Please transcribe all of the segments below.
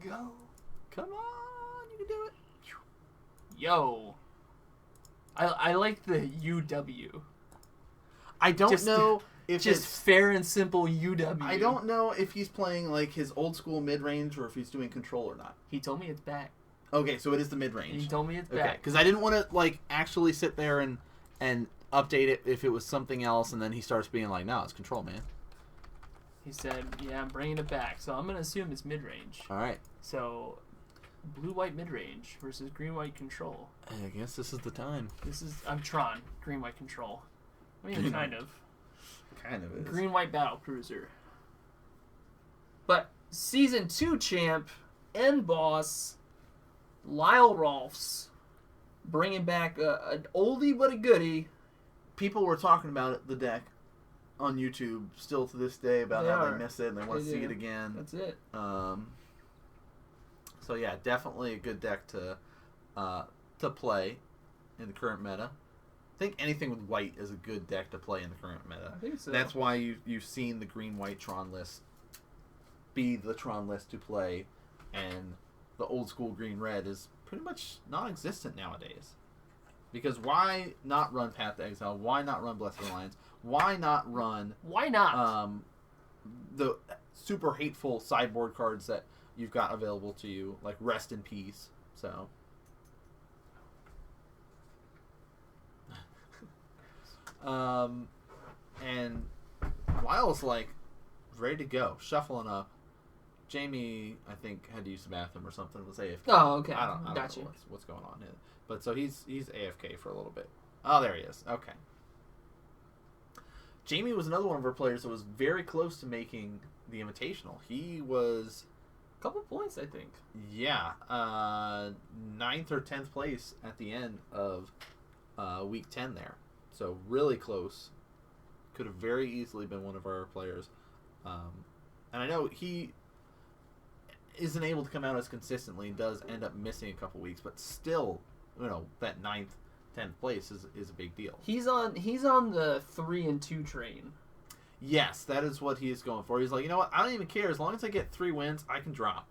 go. Come on, you can do it. Yo. I like the UW. I don't know if just it's fair and simple UW. I don't know if he's playing like his old school mid-range or if he's doing control or not. He told me it's back. Okay, so it is the mid-range. He told me it's okay, back. because I didn't want to like actually sit there and update it if it was something else, and then he starts being like, "No, it's control, man." He said, "Yeah, I'm bringing it back." So I'm gonna assume it's mid-range. All right. So, blue-white mid-range versus green-white control. I guess this is the time. I'm Tron, green-white control. I mean, kind of. Kind of is. Green-white battle cruiser. But season 2 champ and boss Lyle Rolfs bringing back an oldie but a goodie. People were talking about it, the deck on YouTube still to this day about how they miss it and they want to see it again. That's it. So yeah, definitely a good deck to play in the current meta. I think anything with white is a good deck to play in the current meta. I think so. That's why you've seen the green-white Tron list be the Tron list to play, and the old school green-red is pretty much non-existent nowadays. Because why not run Path to Exile? Why not run Blessed Alliance? Why not run... Why not? The super hateful sideboard cards that you've got available to you, like Rest in Peace. So... and Lyle's like ready to go, shuffling up. Jamie, I think, had to use the bathroom or something. Was AFK. Oh, okay. I don't Gotcha. know what's going on here. But so he's AFK for a little bit. Oh, there he is. Okay. Jamie was another one of our players that was very close to making the Invitational. He was a couple points, I think. Yeah, 9th or 10th place at the end of week 10 there. So really close. Could have very easily been one of our players. And I know he isn't able to come out as consistently. Does end up missing a couple weeks, but still, that 9th, 10th place is a big deal. He's on the 3-2 train. Yes, that is what he is going for. He's like, you know what? I don't even care. As long as I get 3 wins, I can drop.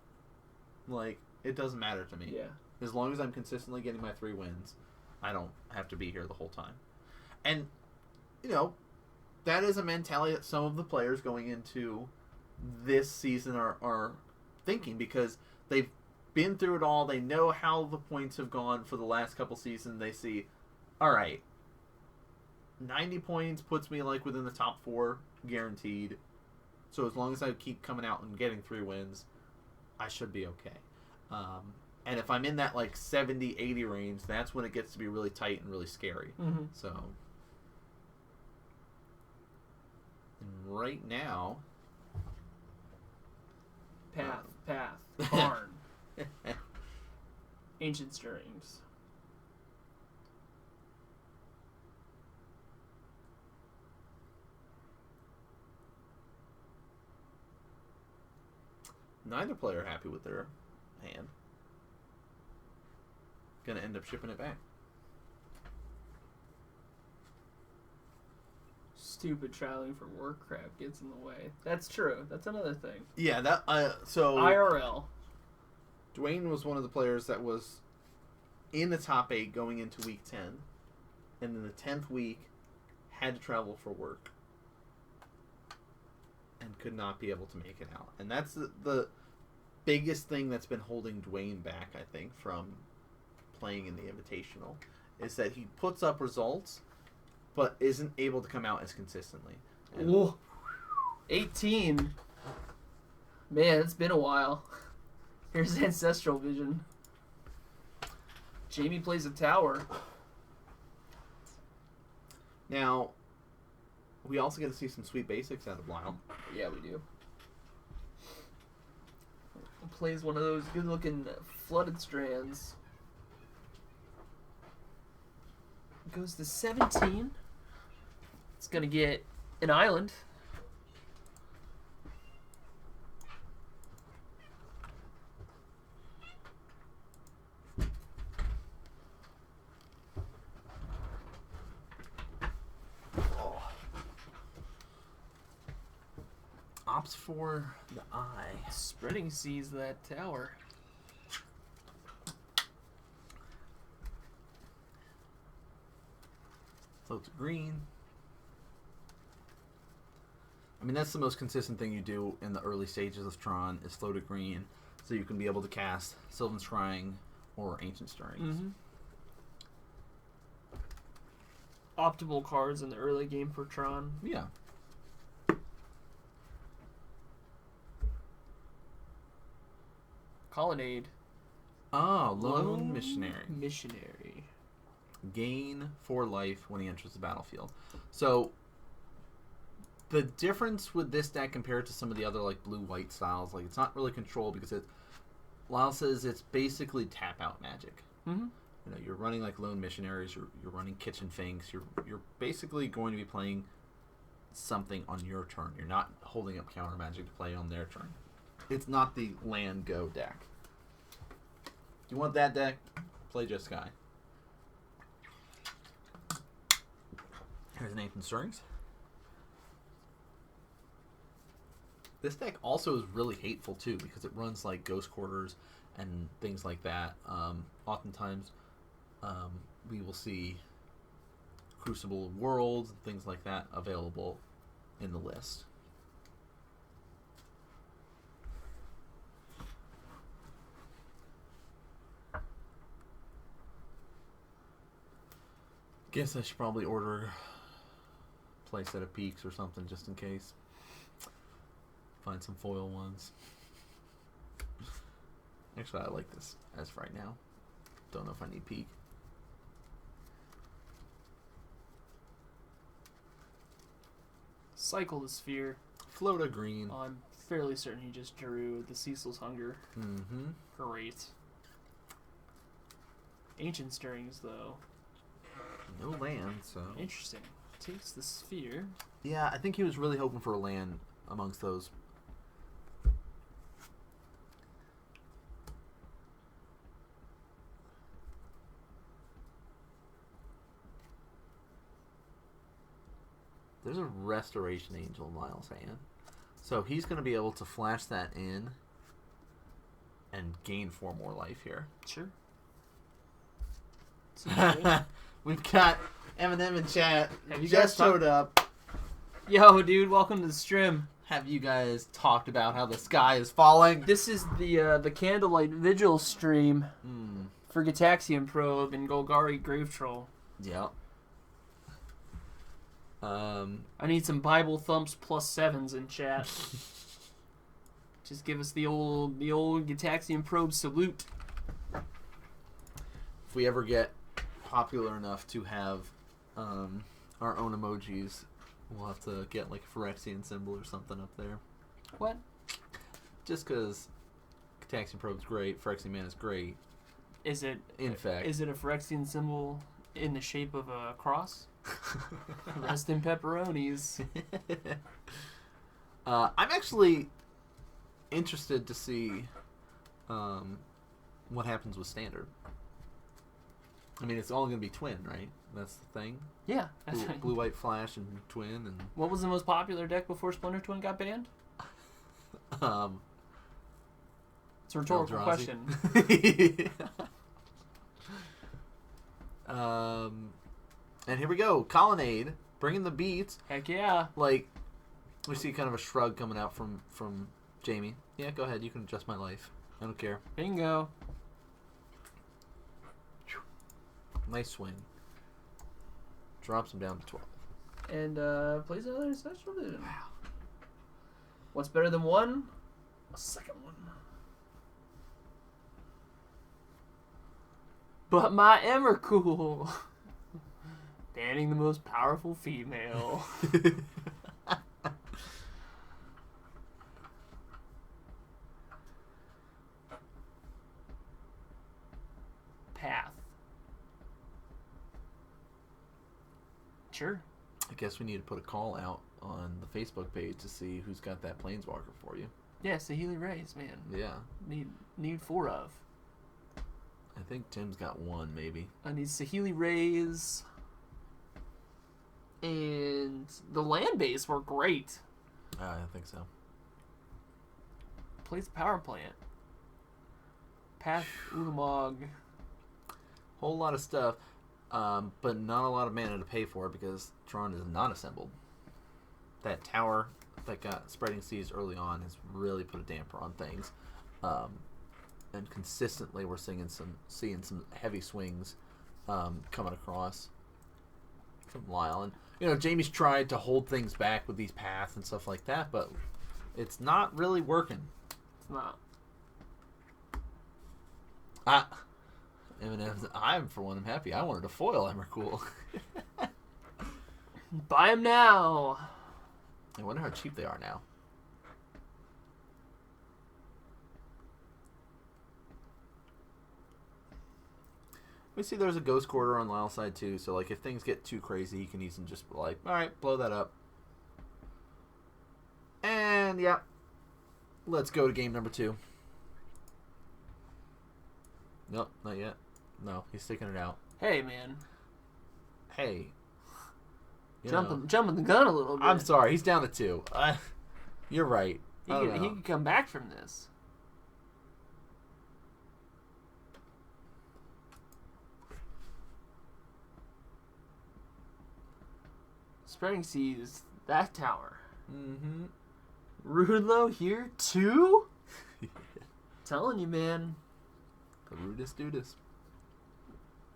Like, it doesn't matter to me. Yeah. As long as I'm consistently getting my 3 wins, I don't have to be here the whole time. And, that is a mentality that some of the players going into this season are thinking, because they've been through it all. They know how the points have gone for the last couple seasons. They see, all right, 90 points puts me like within the top 4 guaranteed. So as long as I keep coming out and getting 3 wins, I should be okay. And if I'm in that like 70, 80 range, that's when it gets to be really tight and really scary. Mm-hmm. So, and right now, Path, Barn, Ancient Stirrings. neither player happy with their hand. Gonna end up shipping it back. Stupid traveling for Warcraft gets in the way. That's true. That's another thing. Yeah, that so IRL. Dwayne was one of the players that was in the top 8 going into week 10, and then the 10th week had to travel for work and could not be able to make it out. And that's the biggest thing that's been holding Dwayne back, I think, from playing in the Invitational, is that he puts up results but isn't able to come out as consistently. Ooh. 18. Man, it's been a while. Here's Ancestral Vision. Jamie plays a tower. Now, we also get to see some sweet basics out of Lyle. Yeah, we do. Plays one of those good-looking Flooded Strands. Goes to 17. It's going to get an island. Opts for the eye. Spreading sees that tower. Float to green. I mean, that's the most consistent thing you do in the early stages of Tron is float a green, so you can be able to cast Sylvan Scrying or Ancient Stirrings. Mm-hmm. Optimal cards in the early game for Tron. Yeah. Colonnade. Oh, Lone Missionary. Missionary. Gain 4 life when he enters the battlefield. So, the difference with this deck compared to some of the other like blue-white styles, like it's not really control because Lyle says it's basically tap-out magic. Mm-hmm. You know, you're running like Lone Missionaries, you're running Kitchen Finks, you're basically going to be playing something on your turn. You're not holding up counter magic to play on their turn. It's not the land go deck. Do you want that deck? Play just Sky. Here's an Ancient Stirrings. This deck also is really hateful too because it runs like Ghost Quarters and things like that. Oftentimes, we will see Crucible of Worlds and things like that available in the list. Guess I should probably order a playset of Peaks or something just in case. Find some foil ones. Actually, I like this as of right now. Don't know if I need Peak. Cycle the Sphere. Float a green. I'm fairly certain he just drew the Cecil's Hunger. Mm-hmm. Great. Ancient Stirrings, though. No land, so... Interesting. Takes the Sphere. Yeah, I think he was really hoping for a land amongst those. There's a Restoration Angel in Lyle's hand. So he's going to be able to flash that in and gain 4 more life here. Sure. We've got Eminem in chat. Have you just guys showed up. Yo, dude, welcome to the stream. Have you guys talked about how the sky is falling? This is the Candlelight Vigil stream for Gitaxian Probe and Golgari Grave Troll. Yep. I need some Bible thumps +7s in chat. Just give us the old Gitaxian Probe salute. If we ever get popular enough to have our own emojis, we'll have to get like a Phyrexian symbol or something up there. What? Just because Gitaxian Probe's great, Phyrexian Man is great. Is it? In fact. Is it a Phyrexian symbol in the shape of a cross? Rest in pepperonis. I'm actually interested to see what happens with Standard. I mean, it's all going to be Twin, right? That's the thing? Yeah. Blue, White Flash and Twin. And what was the most popular deck before Splinter Twin got banned? It's a rhetorical question. And here we go. Colonnade. Bringing the beats. Heck yeah. Like, we see kind of a shrug coming out from Jamie. Yeah, go ahead. You can adjust my life. I don't care. Bingo. Nice swing. Drops him down to 12. And plays another Ancestral Vision. Wow. What's better than one? A second one. But my Emrakul. Banning the most powerful female. Path. Sure. I guess we need to put a call out on the Facebook page to see who's got that Planeswalker for you. Yeah, Saheeli Rays, man. Yeah. Need 4 of. I think Tim's got 1, maybe. I need Saheeli Rays. And the land base were great. I think so. Plays power plant. Path Ulamog. Whole lot of stuff. but not a lot of mana to pay for because Tron is not assembled. That tower that got Spreading Seas early on has really put a damper on things. And consistently we're seeing some heavy swings coming across from Lyle. And, Jamie's tried to hold things back with these paths and stuff like that, but it's not really working. It's not. I'm, for one, I'm happy. I wanted to foil Emrakul. Buy them now. I wonder how cheap they are now. We see there's a Ghost Quarter on Lyle's side too, so if things get too crazy, he can easily just be like, alright, blow that up. And yeah, let's go to game number 2. Nope, not yet. No, he's sticking it out. Hey, man. Hey. Jumping the gun a little bit. I'm sorry, he's down to 2. You're right. He can come back from this. Spreading Seas, that tower. Mm-hmm. Rudlow here, 2? Telling you, man. The rudest dudest.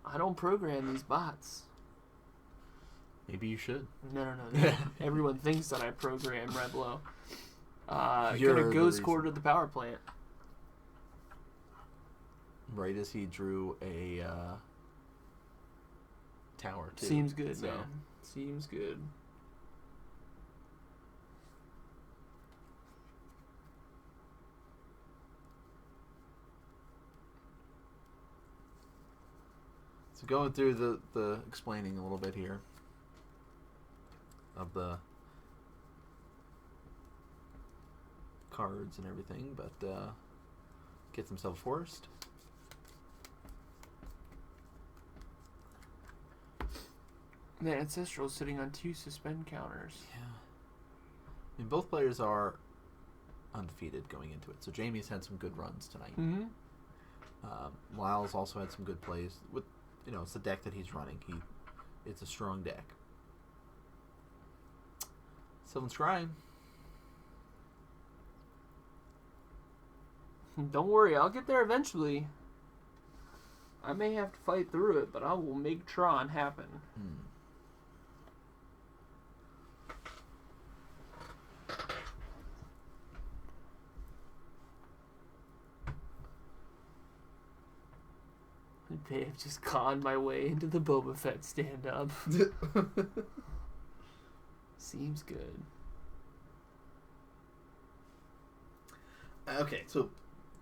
I don't program these bots. Maybe you should. No. Everyone thinks that I program Reblo. You're gonna the Ghost Quarter to the power plant. Right as he drew a tower, too. Seems good, man. Seems good. So going through the explaining a little bit here of the cards and everything, but gets himself forced. The Ancestral sitting on 2 suspend counters. Yeah. I mean, both players are undefeated going into it. So Jamie's had some good runs tonight. Mm-hmm. Lyle's also had some good plays. With it's the deck that he's running. It's a strong deck. Sylvan Scrying. Don't worry, I'll get there eventually. I may have to fight through it, but I will make Tron happen. I may have just conned my way into the Boba Fett stand-up. Seems good. Okay, so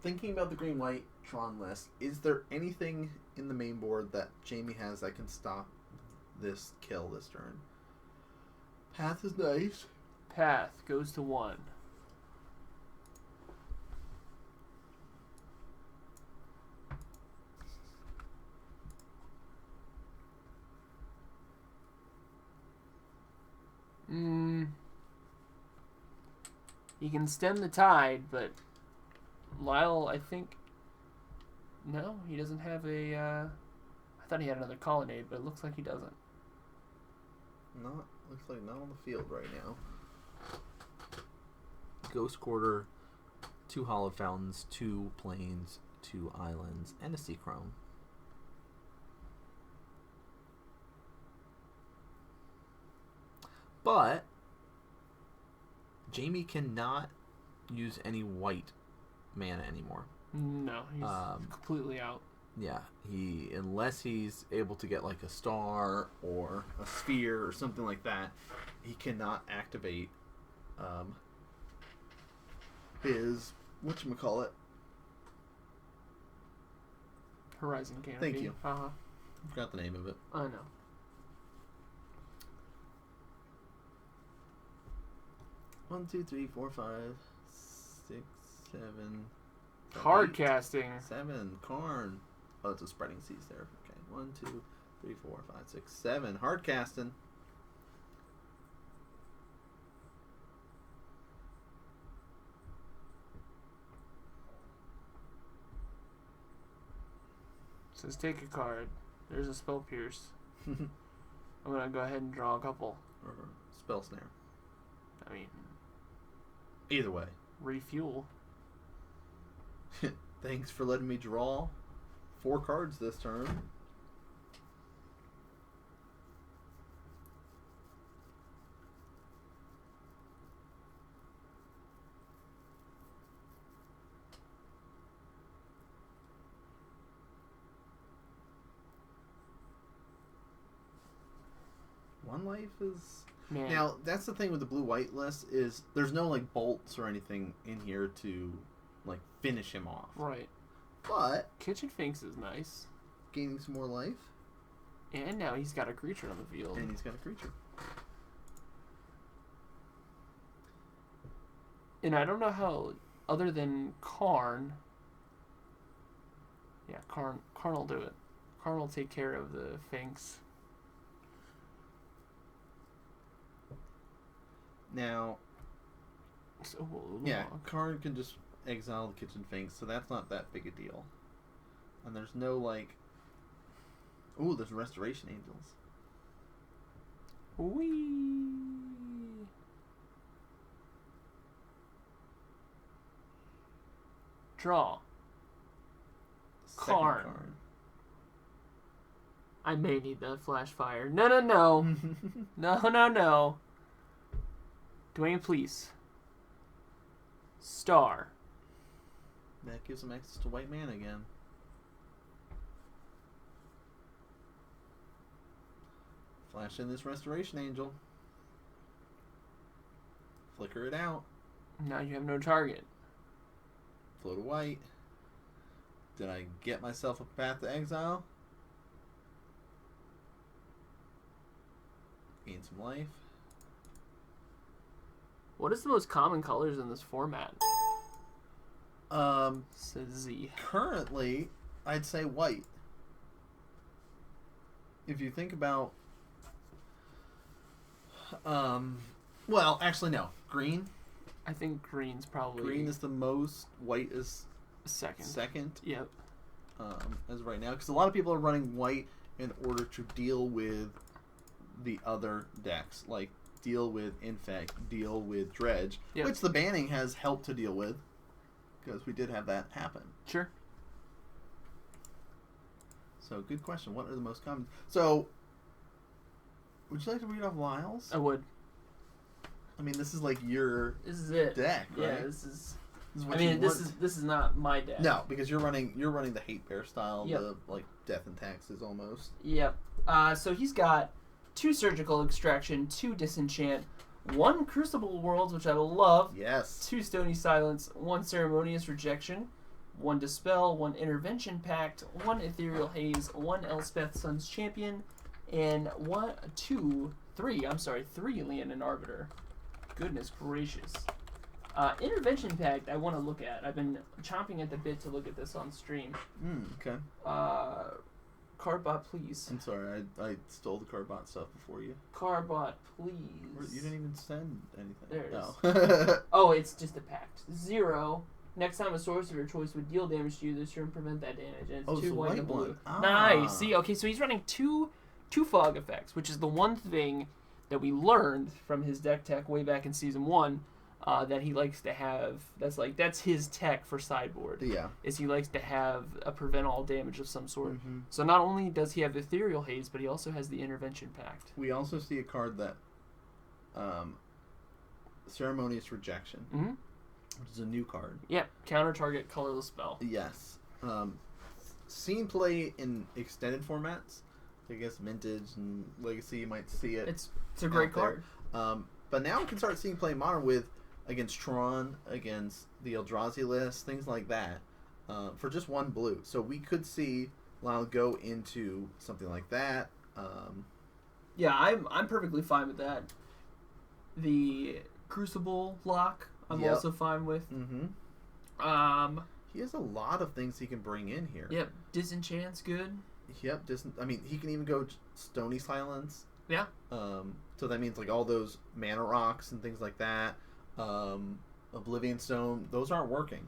thinking about the green-white Tron list, is there anything in the main board that Jamie has that can stop this kill this turn? Path is nice. Path goes to 1. You can stem the tide, but Lyle, I think... No, he doesn't have a... I thought he had another colonnade, but it looks like he doesn't. Looks like not on the field right now. Ghost Quarter, 2 Hollow Fountains, 2 Plains, 2 Islands, and a Seachrome. But Jamie cannot use any white mana anymore. No, he's completely out. Yeah, unless he's able to get a star or a sphere or something like that, he cannot activate his whatchamacallit. Horizon Canopy. Thank you. I forgot the name of it. I know. One, 2, 3, 4, 5, 6, 7. Hard casting. 7. Karn. Oh, it's a Spreading Seas there. Okay. 1, 2, 3, 4, 5, 6, 7. Hard casting. Says take a card. There's a Spell Pierce. I'm gonna go ahead and draw a couple. Or spell snare. I mean, Either way. refuel. Thanks for letting me draw 4 cards this turn. One life is... Man. Now, that's the thing with the blue-white list is there's no, like, bolts or anything in here to, like, finish him off. Right. But... Kitchen Finks is nice. Gaining some more life. And now he's got a creature on the field. And he's got a creature. And I don't know how, other than Karn... Yeah, Karn will do it. Karn will take care of the Finks. Now... So, Yeah, Karn can just exile the Kitchen Finks, so that's not that big a deal. And there's no, like... Ooh, there's Restoration Angels. Whee! Draw. Second Karn. card. I may need that flash fire. No. No. Dwayne, please. Star. That gives him access to white mana again. Flash in this Restoration Angel. Flicker it out. Now you have no target. Float a white. Did I get myself a path to exile? Gain some life. What is the most common colors in this format? Says Z. Currently, I'd say white. If you think about... well, actually, no. Green. I think green's probably... Green is the most. White is second. second. Yep. As of right now. Because a lot of people are running white in order to deal with the other decks. Like, deal with Infect, deal with Dredge. Yep. Which the banning has helped to deal with. Because we did have that happen. Sure. So, good question. What are the most common? So, would you like to read off Lyle's? I would. I mean, this is like your This is it. deck, right? Yeah, this is... what I mean, you this want. is not my deck. No, because you're running the Hate Bear style, Yep. the like Death and Taxes almost. Yep. So he's got 2 Surgical Extraction, 2 Disenchant, 1 Crucible Worlds, which I love. Yes. 2 Stony Silence, 1 Ceremonious Rejection, 1 Dispel, 1 Intervention Pact, 1 Ethereal Haze, 1 Elspeth Sun's Champion, and 3 Leonin Arbiter. Goodness gracious. Intervention Pact I want to look at. I've been chomping at the bit to look at this on stream. Okay. Cardbot, please. I'm sorry, I stole the Cardbot stuff before you. Cardbot, please. You didn't even send anything. There it is. Oh, it's just a pact. 0. Next time a sorcerer of choice would deal damage to you this turn, prevent that damage. And it's 2 white and blue. One. Ah. Nice. See, okay, so he's running two fog effects, which is the one thing that we learned from his deck tech way back in season 1 that he likes to have. That's his tech for sideboard. Yeah. Is he likes to have a prevent all damage of some sort. Mm-hmm. So not only does he have Ethereal Haze, but he also has the Intervention Pact. We also see a card that Ceremonious Rejection, Mm-hmm. which is a new card. Yep. Counter target colorless spell. Yes. Seen play in extended formats. I guess Vintage and Legacy, you might see it. It's a great card. But now we can start seeing play Modern with against Tron, against the Eldrazi list, things like that, for just 1 blue. So we could see Lyle go into something like that. Yeah, I'm perfectly fine with that. The Crucible lock, I'm Yep. also fine with. Mm-hmm. He has a lot of things he can bring in here. Yep, Disenchant's good. Yep. I mean, he can even go Stony Silence. Yeah. So that means like all those mana rocks and things like that. Oblivion Stone, those aren't working.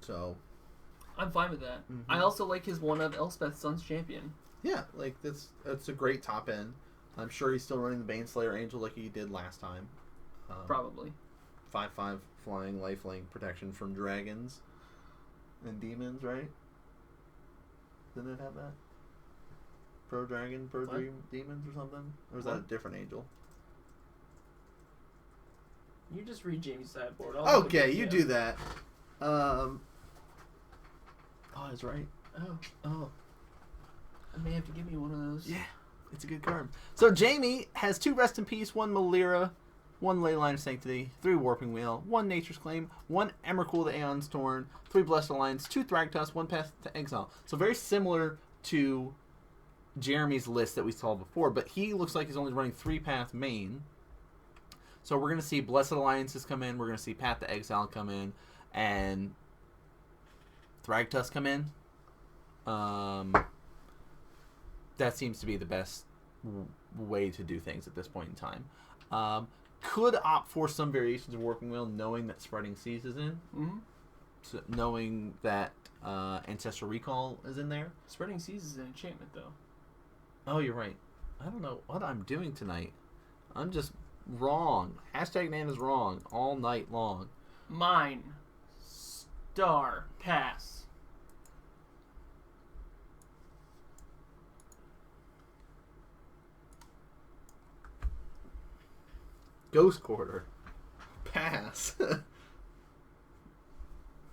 So I'm fine with that. Mhm. I also like his one of Elspeth Sun's Champion. Yeah, like that's a great top end. I'm sure he's still running the Baneslayer Angel like he did last time. Probably. 5/5 flying lifelink protection from dragons and demons, right? Didn't it have that? Pro dragon, pro demons or something? Or was that a different angel? You just read Jamie's sideboard. Okay, you do that. Oh, I was right. Oh. I may have to give you one of those. Yeah, it's a good card. So Jamie has 2 Rest in Peace, 1 Malira, 1 Leyline of Sanctity, 3 Warping Wheel, 1 Nature's Claim, 1 Emrakul the Aeon's Torn, 3 Blessed Alliance, 2 Thragtusk, 1 Path to Exile. So very similar to Jeremy's list that we saw before, but he looks like he's only running 3-path main. So we're going to see Blessed Alliances come in, we're going to see Path to Exile come in, and Thragtusk come in. That seems to be the best way to do things at this point in time. Could opt for some variations of Warping Wheel, knowing that Spreading Seas is in. Mm-hmm. So knowing that Ancestral Recall is in there. Spreading Seas is an enchantment, though. Oh, you're right. I don't know what I'm doing tonight. I'm just wrong. Hashtag Nan is wrong all night long. Mine. Star. Pass. Ghost Quarter. Pass.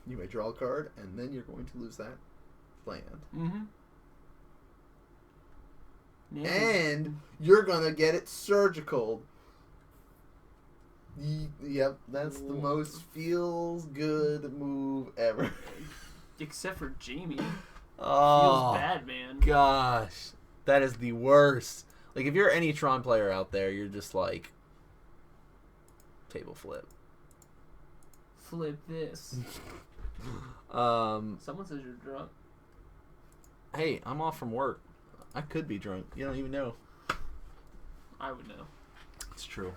You may draw a card, and then you're going to lose that land. Mm-hmm. Yeah. And you're going to get it surgical. Yep, that's the most feels good move ever. Except for Jamie. Oh, feels bad, man. Gosh, that is the worst. Like, if you're any Tron player out there, you're just like, table flip. Flip this. Someone says you're drunk. Hey, I'm off from work. I could be drunk. You don't even know. I would know. It's true.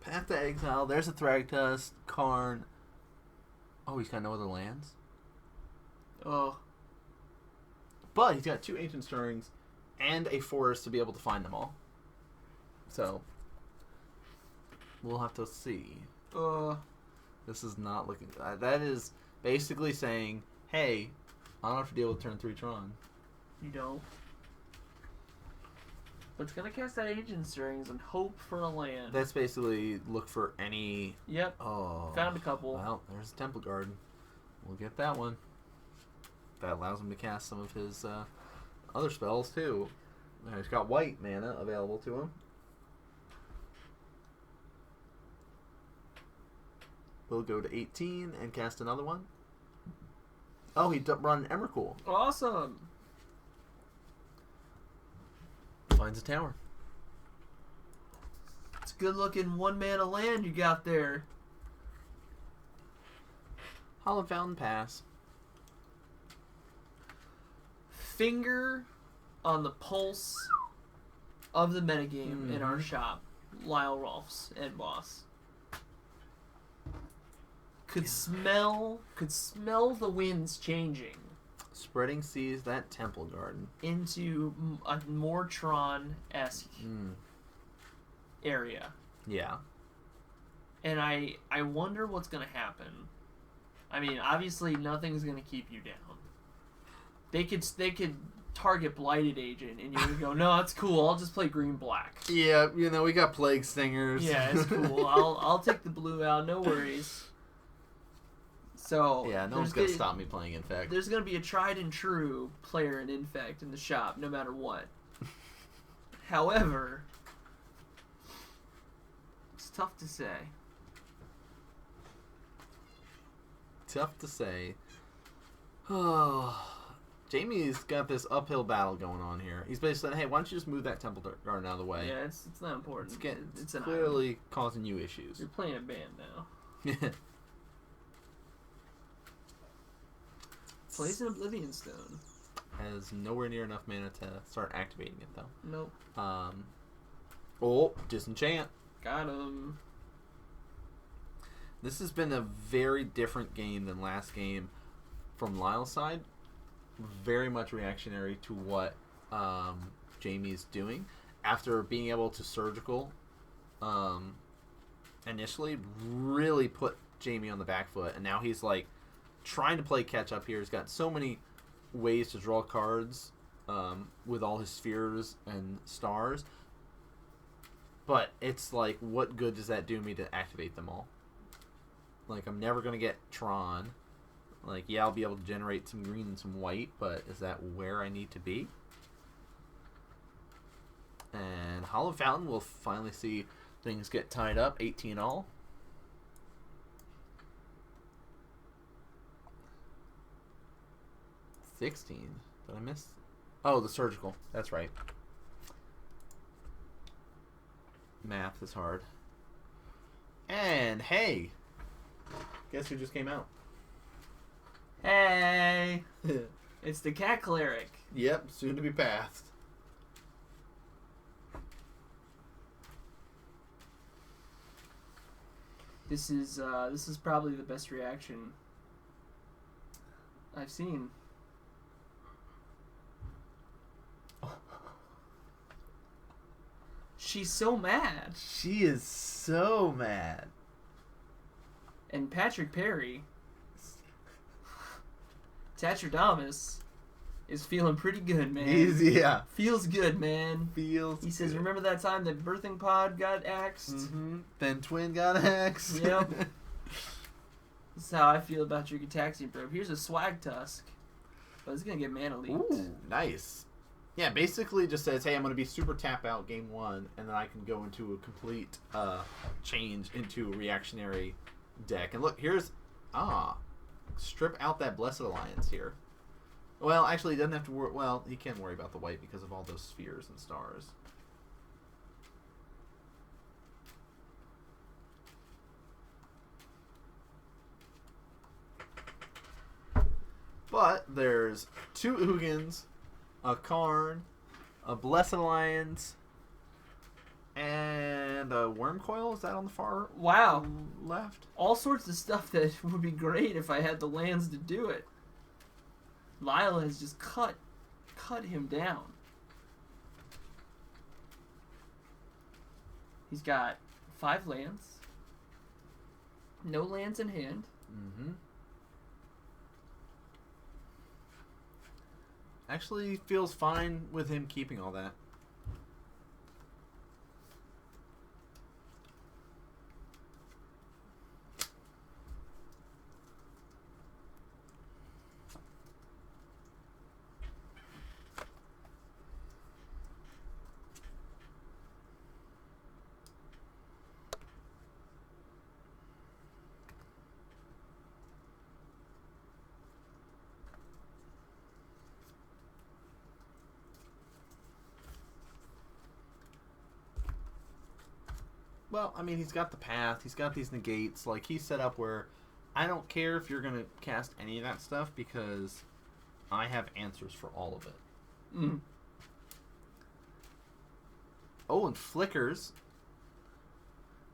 Path to Exile. There's a Thragtusk. Karn. Oh, he's got no other lands? Oh. But he's got 2 Ancient Stirrings and a forest to be able to find them all. So, we'll have to see. This is not looking good. That is basically saying, hey, I don't have to deal with turn 3 Tron. You don't. But it's going to cast that Ancient Stirrings and hope for a land. That's basically look for any... Yep. Oh. Found a couple. Well, there's a Temple Garden. We'll get that one. That allows him to cast some of his other spells, too. He's got white mana available to him. We'll go to 18 and cast another one. Oh, he run Emrakul. Awesome. Finds a tower. It's good looking 1-mana land you got there. Hollow Fountain pass. Finger on the pulse of the metagame in our shop. Lyle Rolf's end boss. Could smell the winds changing. Spreading Seas, that Temple Garden. Into a more Tron-esque area. Yeah. And I wonder what's going to happen. I mean, obviously nothing's going to keep you down. They could target Blighted Agent and you would go, no, it's cool, I'll just play green-black. Yeah, we got Plague Stingers. Yeah, it's cool. I'll take the blue out, no worries. So yeah, no one's going to stop me playing Infect. There's going to be a tried and true player in Infect in the shop, no matter what. However, it's tough to say. Tough to say. Oh, Jamie's got this uphill battle going on here. He's basically saying, hey, why don't you just move that Temple Garden out of the way? Yeah, it's not important. It's clearly causing you issues. You're playing a band now. Plays an Oblivion Stone. Has nowhere near enough mana to start activating it, though. Nope. Oh, Disenchant. Got him. This has been a very different game than last game from Lyle's side. Very much reactionary to what Jamie's doing. After being able to surgical initially, really put Jamie on the back foot. And now he's like trying to play catch up here. He's got so many ways to draw cards with all his spheres and stars. But it's like, what good does that do me to activate them all? Like, I'm never going to get Tron. Like, yeah, I'll be able to generate some green and some white, but is that where I need to be? And Hollow Fountain, we'll finally see things get tied up. 18 all. $16. Did I miss? Oh, the surgical. That's right. Math is hard. And, hey. Guess who just came out? Hey! It's the Cat Cleric. Yep, soon to be passed. This is probably the best reaction I've seen. She's so mad. She is so mad. And Patrick Perry, Tatradamus, is feeling pretty good, man. Yeah. Feels good, man. Feels He says, good. remember that time that Birthing Pod got axed? Mm-hmm. Then Twin got axed. Yep. That's how I feel about your Gataxian probe. Here's a Swag Tusk, but it's going to get mana leaked. Ooh, nice. Yeah, basically just says, hey, I'm going to be super tap out game 1, and then I can go into a complete change into a reactionary deck. And look, here's... strip out that Blessed Alliance here. Well, actually, he doesn't have to worry... Well, he can worry about the white because of all those spheres and stars. But there's 2 Ugins, a Karn, a Blessed Alliance, and a Worm Coil. Is that on the far Wow. left? All sorts of stuff that would be great if I had the lands to do it. Lyle has just cut him down. He's got 5 lands. No lands in hand. Mm-hmm. Actually feels fine with him keeping all that. Well, I mean, he's got the path. He's got these negates. Like, he's set up where I don't care if you're going to cast any of that stuff because I have answers for all of it. Mm. Oh, and flickers.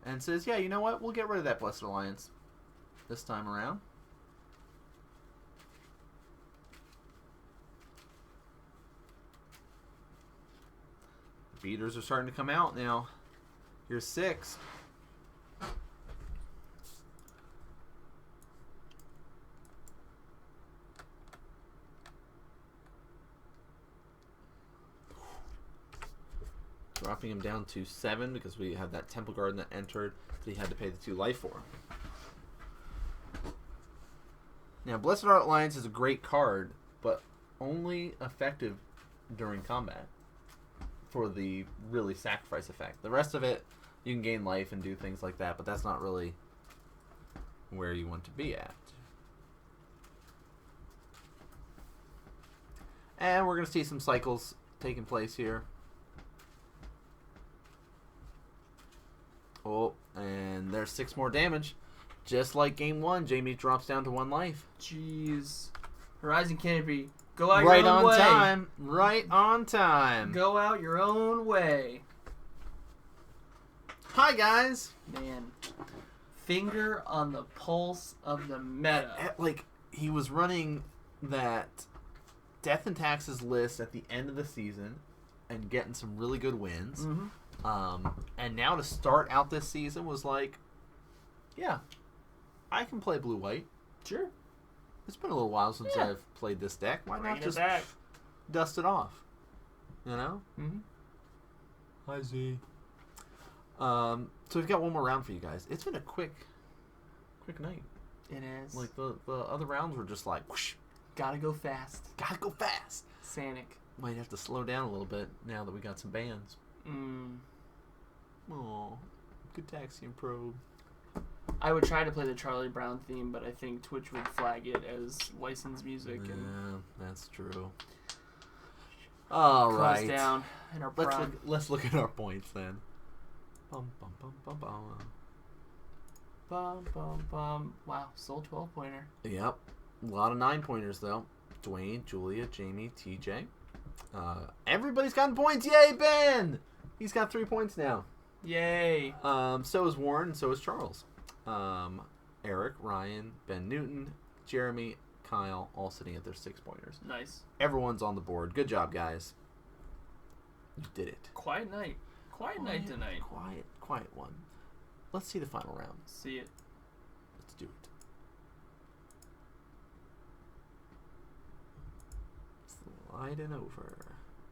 And says, yeah, you know what? We'll get rid of that Blessed Alliance this time around. Beaters are starting to come out now. Here's 6. Dropping him down to 7 because we had that Temple Garden that entered that he had to pay the 2 life for. Now, Blessed Alliance is a great card, but only effective during combat for the really sacrifice effect. The rest of it, you can gain life and do things like that, but that's not really where you want to be at. And we're going to see some cycles taking place here. Oh, and there's 6 more damage. Just like game 1, Jamie drops down to 1 life. Jeez. Horizon Canopy, go out Right your own on way. time. Right on time. Go out your own way. Hi, guys. Man. finger on the pulse of the meta. Like, he was running that Death and Taxes list at the end of the season and getting some really good wins. Mm-hmm. And now to start out this season was like, yeah, I can play blue-white. Sure. It's been a little while since I've played this deck. Why not just dust it off? You know? Mm-hmm. Hi, Z. So we've got one more round for you guys. It's been a quick night. It is. Like, the other rounds were just like, whoosh. Gotta go fast. Gotta go fast. Sanic. Might have to slow down a little bit now that we got some bands. Oh, good Taxi and Probe. I would try to play the Charlie Brown theme, but I think Twitch would flag it as licensed music. Yeah, and that's true. All close right. down in our prime. Let's look at our points then. Bum, bum, bum, bum, bum. Bum, bum, bum. Wow, sold 12-pointer. Yep. A lot of 9-pointers, though. Dwayne, Julia, Jamie, TJ. Everybody's gotten points. Yay, Ben! He's got 3 points now. Yay. So is Warren, and so is Charles. Eric, Ryan, Ben Newton, Jeremy, Kyle, all sitting at their 6-pointers. Nice. Everyone's on the board. Good job, guys. You did it. Quiet night. Quiet night tonight. Quiet one. Let's see the final round. See it. Let's do it. Sliding over.